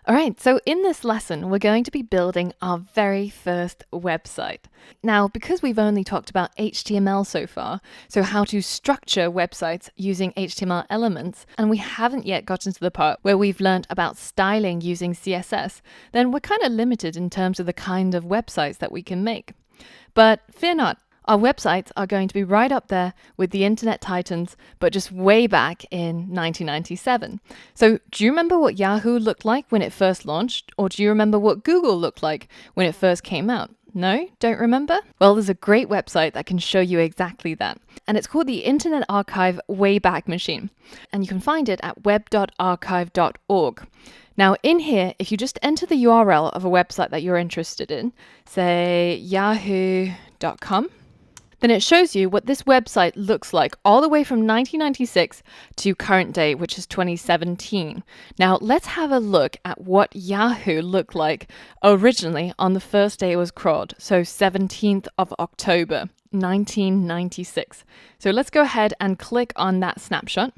All right, so in this lesson, we're going to be building our very first website. Now, because we've only talked about HTML so far, so how to structure websites using HTML elements, and we haven't yet gotten to the part where we've learned about styling using CSS, then we're kind of limited in terms of the kind of websites that we can make. But fear not. Our websites are going to be right up there with the internet titans, but just way back in 1997. So do you remember what Yahoo looked like when it first launched? Or do you remember what Google looked like when it first came out? No? Don't remember? Well, there's a great website that can show you exactly that. And it's called the Internet Archive Wayback Machine. And you can find it at web.archive.org. Now in here, if you just enter the URL of a website that you're interested in, say yahoo.com, then it shows you what this website looks like all the way from 1996 to current day, which is 2017. Now let's have a look at what Yahoo looked like originally on the first day it was crawled, so 17th of October, 1996. So let's go ahead and click on that snapshot.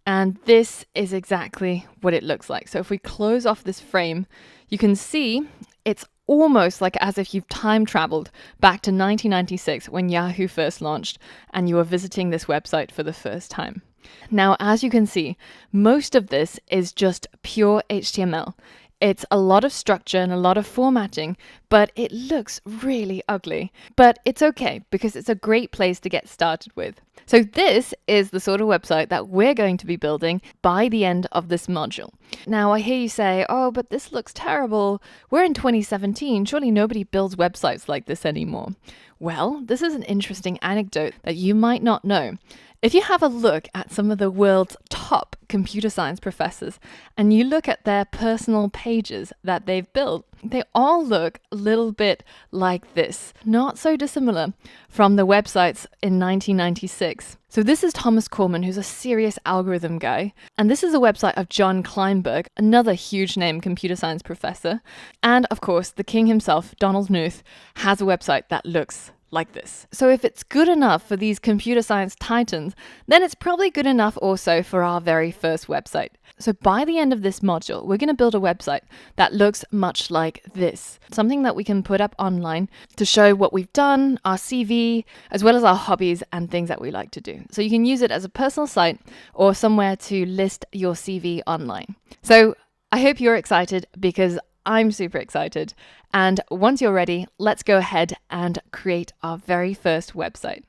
And this is exactly what it looks like. So if we close off this frame, you can see it's almost like as if you've time traveled back to 1996 when Yahoo first launched and you were visiting this website for the first time. Now, as you can see, most of this is just pure HTML. It's a lot of structure and a lot of formatting, but it looks really ugly. But it's okay because it's a great place to get started with. So this is the sort of website that we're going to be building by the end of this module. Now I hear you say, oh, but this looks terrible. We're in 2017. Surely nobody builds websites like this anymore. Well, this is an interesting anecdote that you might not know. If you have a look at some of the world's top computer science professors and you look at their personal pages that they've built, they all look a little bit like this, not so dissimilar from the websites in 1996. So this is Thomas Corman, who's a serious algorithm guy. And this is a website of John Kleinberg, another huge name computer science professor. And of course, the king himself, Donald Knuth, has a website that looks like this. So if it's good enough for these computer science titans, then it's probably good enough also for our very first website. So by the end of this module, we're going to build a website that looks much like this. Something that we can put up online to show what we've done, our CV, as well as our hobbies and things that we like to do. So you can use it as a personal site or somewhere to list your CV online. So I hope you're excited because I'm super excited. And once you're ready, let's go ahead and create our very first website.